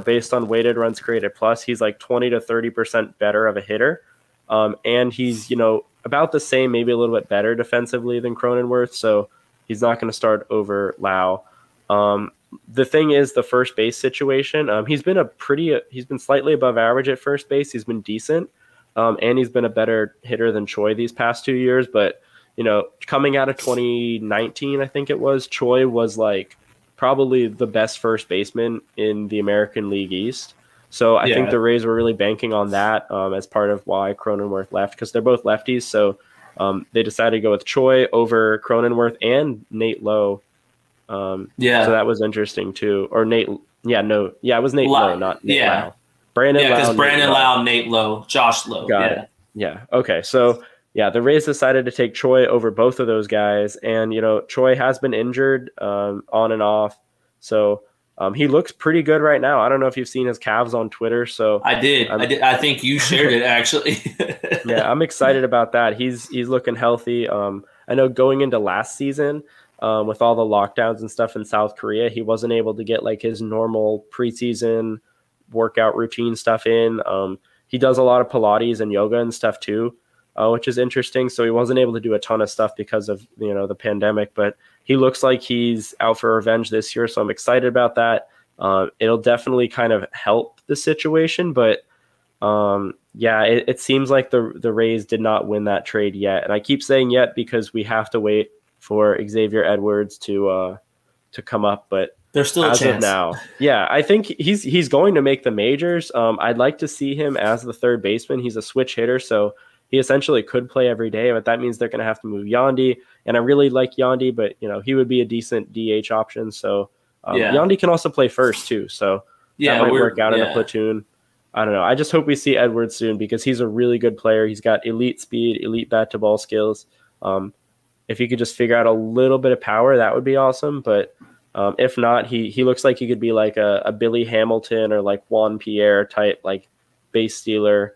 based on weighted runs created plus, he's like 20 to 30% better of a hitter. And he's, about the same, maybe a little bit better defensively than Cronenworth. So he's not going to start over Lau. The thing is the first base situation. He's been slightly above average at first base. He's been decent. And he's been a better hitter than Choi these past 2 years. But, coming out of 2019, I think it was, Choi was like probably the best first baseman in the American League East. So I think the Rays were really banking on that as part of why Cronenworth left, because they're both lefties. So they decided to go with Choi over Cronenworth and Nate Lowe. So that was interesting too. Or Nate, it was Nate Lowe, not Nate Lau. Brandon Lau. Yeah, because Brandon Lau, Nate Lowe, Josh Lowe. Got it. Yeah. Okay. So the Rays decided to take Choi over both of those guys. And, Choi has been injured on and off. So he looks pretty good right now. I don't know if you've seen his calves on Twitter. So I did. I think you shared it, actually. Yeah, I'm excited about that. He's looking healthy. I know going into last season with all the lockdowns and stuff in South Korea, he wasn't able to get like his normal preseason workout routine stuff in. He does a lot of Pilates and yoga and stuff too. Which is interesting. So he wasn't able to do a ton of stuff because of, the pandemic, but he looks like he's out for revenge this year. So I'm excited about that. It'll definitely kind of help the situation, but it seems like the Rays did not win that trade yet. And I keep saying yet because we have to wait for Xavier Edwards to come up, but there's still a chance. Of now. Yeah, I think he's going to make the majors. I'd like to see him as the third baseman. He's a switch hitter, so he essentially could play every day, but that means they're going to have to move Yandy. And I really like Yandy, but he would be a decent DH option. So Yandy can also play first too. So that might work out in a platoon. I don't know. I just hope we see Edwards soon because he's a really good player. He's got elite speed, elite bat to ball skills. if he could just figure out a little bit of power, that would be awesome. But if not, he looks like he could be like a Billy Hamilton or like Juan Pierre type, like base stealer.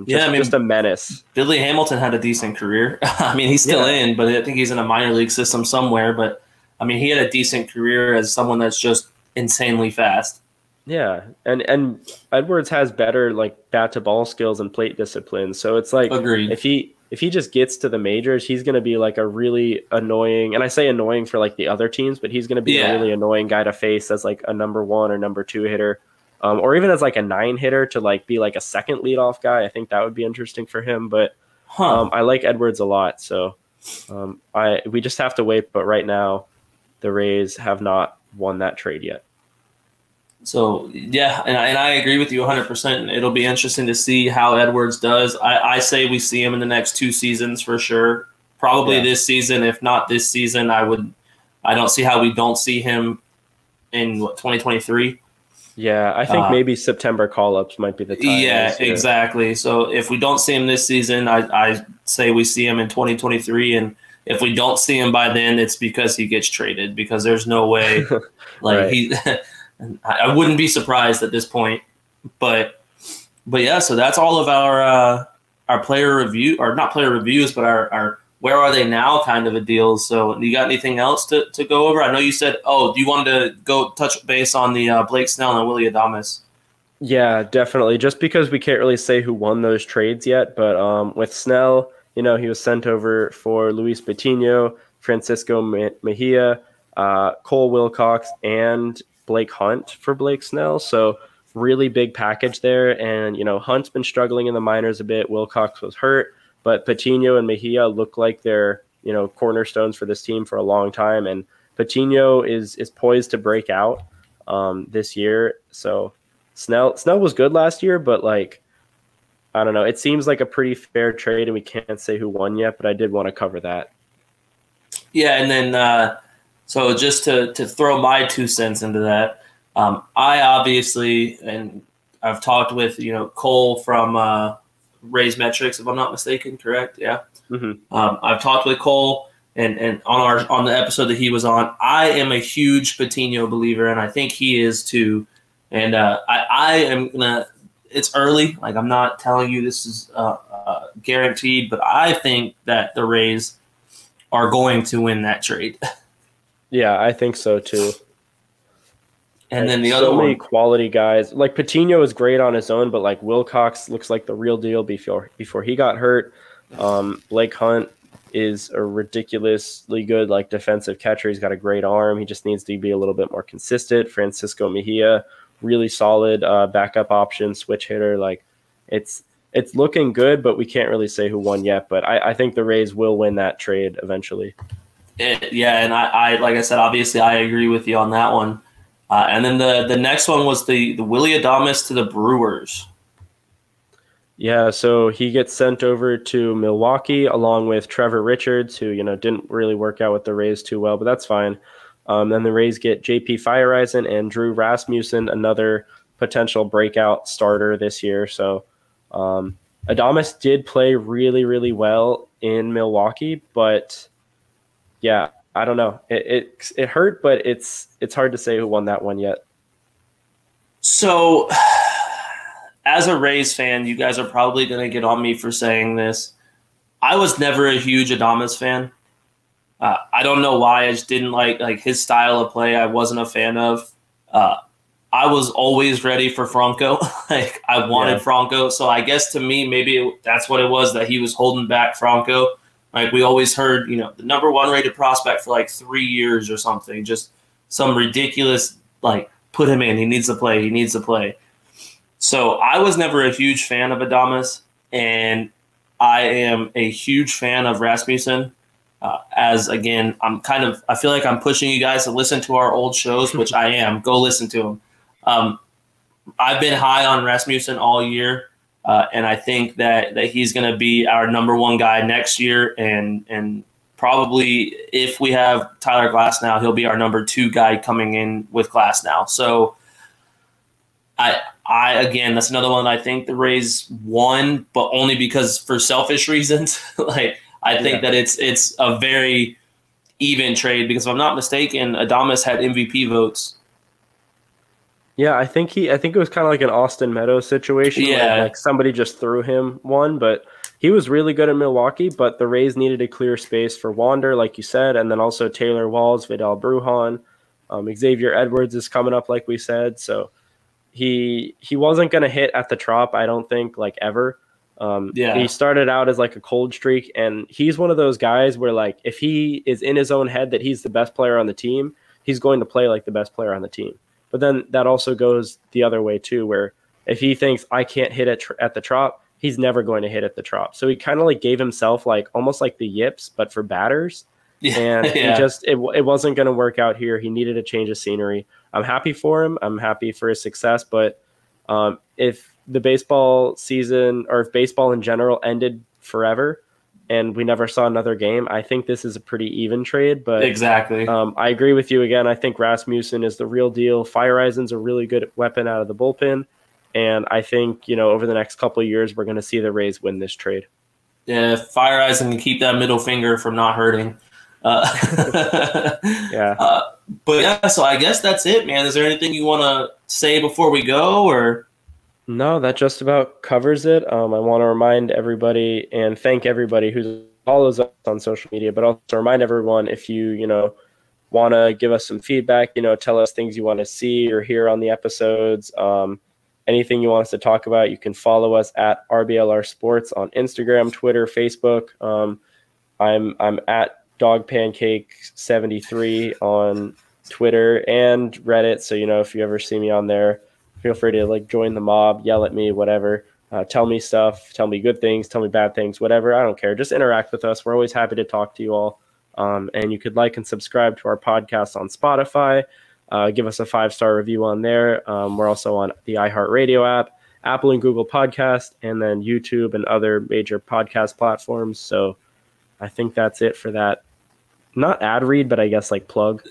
Just a menace. Billy Hamilton had a decent career. I mean, he's still in, but I think he's in a minor league system somewhere. But I mean, he had a decent career as someone that's just insanely fast. Yeah, and Edwards has better like bat to ball skills and plate discipline. So it's like, agreed. If he just gets to the majors, he's going to be like a really annoying, and I say annoying for like the other teams, but he's going to be a really annoying guy to face as like a number 1 or number 2 hitter, or even as like a 9 hitter to like be like a second leadoff guy. I think that would be interesting for him. But I like Edwards a lot, so we just have to wait. But right now, the Rays have not won that trade yet. So, yeah, and I agree with you 100%. It'll be interesting to see how Edwards does. I say we see him in the next 2 seasons for sure. Probably this season. If not this season, I don't see how we don't see him in 2023. Yeah, I think maybe September call-ups might be the time. Yeah, exactly. So if we don't see him this season, I say we see him in 2023. And if we don't see him by then, it's because he gets traded, because there's no way he – I wouldn't be surprised at this point, but yeah. So that's all of our player review, or not player reviews, but our where are they now kind of a deal. So you got anything else to go over? I know you said, do you want to go touch base on the Blake Snell and Willy Adames? Yeah, definitely. Just because we can't really say who won those trades yet, but with Snell, he was sent over for Luis Patino, Francisco Mejia, Cole Wilcox, and Blake Hunt for Blake Snell. So really big package there. And, Hunt's been struggling in the minors a bit. Wilcox was hurt, but Patino and Mejia look like they're, cornerstones for this team for a long time. And Patino is poised to break out this year. So Snell was good last year, but like, I don't know. It seems like a pretty fair trade, and we can't say who won yet, but I did want to cover that. Yeah. And then, so just to throw my 2 cents into that, I obviously, and I've talked with, Cole from Rays Metrics, if I'm not mistaken, correct? Yeah. Mm-hmm. I've talked with Cole and on the episode that he was on. I am a huge Patino believer, and I think he is too. And I am going to – it's early. Like, I'm not telling you this is guaranteed, but I think that the Rays are going to win that trade. Yeah, I think so too. And then the other one, so many quality guys. Like Patino is great on his own, but like Wilcox looks like the real deal before he got hurt. Blake Hunt is a ridiculously good like defensive catcher. He's got a great arm. He just needs to be a little bit more consistent. Francisco Mejia, really solid backup option, switch hitter. Like it's looking good, but we can't really say who won yet. But I think the Rays will win that trade eventually. Yeah, and I like I said, obviously I agree with you on that one. And then the next one was the Willy Adames to the Brewers. Yeah, so he gets sent over to Milwaukee along with Trevor Richards, who didn't really work out with the Rays too well, but that's fine. Then the Rays get J.P. Feyereisen and Drew Rasmussen, another potential breakout starter this year. So Adames did play really, really well in Milwaukee, but yeah, I don't know. It hurt, but it's hard to say who won that one yet. So, as a Rays fan, you guys are probably going to get on me for saying this. I was never a huge Adames fan. I don't know why. I just didn't like his style of play. I wasn't a fan of. I was always ready for Franco. I wanted Franco. So I guess to me, maybe that's what it was, that he was holding back Franco. Like we always heard, the number 1 rated prospect for like 3 years or something. Just some ridiculous, put him in. He needs to play. He needs to play. So I was never a huge fan of Adames, and I am a huge fan of Rasmussen. As again, I feel like I'm pushing you guys to listen to our old shows, which I am. Go listen to them. I've been high on Rasmussen all year. And I think that he's going to be our number 1 guy next year. And probably if we have Tyler Glasnow, he'll be our number 2 guy coming in with Glasnow. So again, that's another one that I think the Rays won, but only because for selfish reasons. I think that it's a very even trade because if I'm not mistaken, Adames had MVP votes. Yeah, I think it was kind of like an Austin Meadows situation where like somebody just threw him one, but he was really good in Milwaukee, but the Rays needed a clear space for Wander, like you said, and then also Taylor Walls, Vidal Brujan, Xavier Edwards is coming up, like we said, so he wasn't going to hit at the Trop, I don't think, like ever. He started out as like a cold streak, and he's one of those guys where like if he is in his own head that he's the best player on the team, he's going to play like the best player on the team. But then that also goes the other way too, where if he thinks I can't hit at the Trop, he's never going to hit at the Trop. So he kind of like gave himself like almost like the yips, but for batters. And he just it wasn't going to work out here. He needed a change of scenery. I'm happy for him. I'm happy for his success. But if the baseball season or if baseball in general ended forever and we never saw another game, I think this is a pretty even trade. But exactly, I agree with you again. I think Rasmussen is the real deal. Feyereisen's a really good weapon out of the bullpen. And I think, over the next couple of years, we're going to see the Rays win this trade. Yeah, Feyereisen can keep that middle finger from not hurting. But yeah, so I guess that's it, man. Is there anything you want to say before we go, or? No, that just about covers it. I want to remind everybody and thank everybody who follows us on social media, but also remind everyone if you, want to give us some feedback, tell us things you want to see or hear on the episodes, anything you want us to talk about, you can follow us at RBLR Sports on Instagram, Twitter, Facebook. I'm at DogPancake73 on Twitter and Reddit. So, if you ever see me on there, feel free to like join the mob, yell at me, whatever. Tell me stuff, tell me good things, tell me bad things, whatever. I don't care. Just interact with us. We're always happy to talk to you all. And you could like and subscribe to our podcast on Spotify. Give us a 5-star review on there. We're also on the iHeartRadio app, Apple and Google Podcast, and then YouTube and other major podcast platforms. So I think that's it for that. Not ad read, but I guess like plug.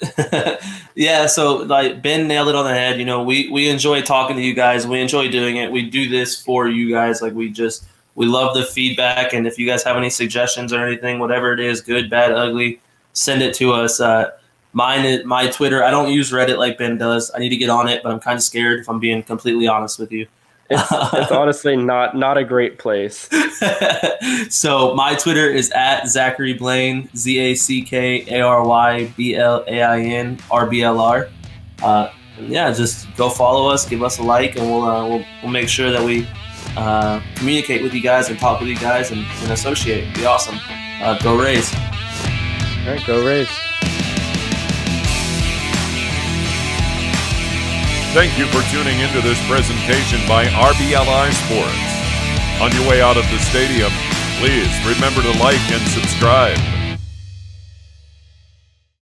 Yeah, so like Ben nailed it on the head. We enjoy talking to you guys. We enjoy doing it. We do this for you guys. Like we love the feedback. And if you guys have any suggestions or anything, whatever it is, good, bad, ugly, send it to us. My Twitter, I don't use Reddit like Ben does. I need to get on it, but I'm kind of scared if I'm being completely honest with you. It's honestly not a great place. So my Twitter is at Zachary Blaine, ZACKARYBLAIN RBLR. Yeah, just go follow us, give us a like, and we'll make sure that we communicate with you guys and talk with you guys and associate. It'd be awesome. Go Rays. All right, go Rays. Thank you for tuning into this presentation by RBLR Sports. On your way out of the stadium, please remember to like and subscribe.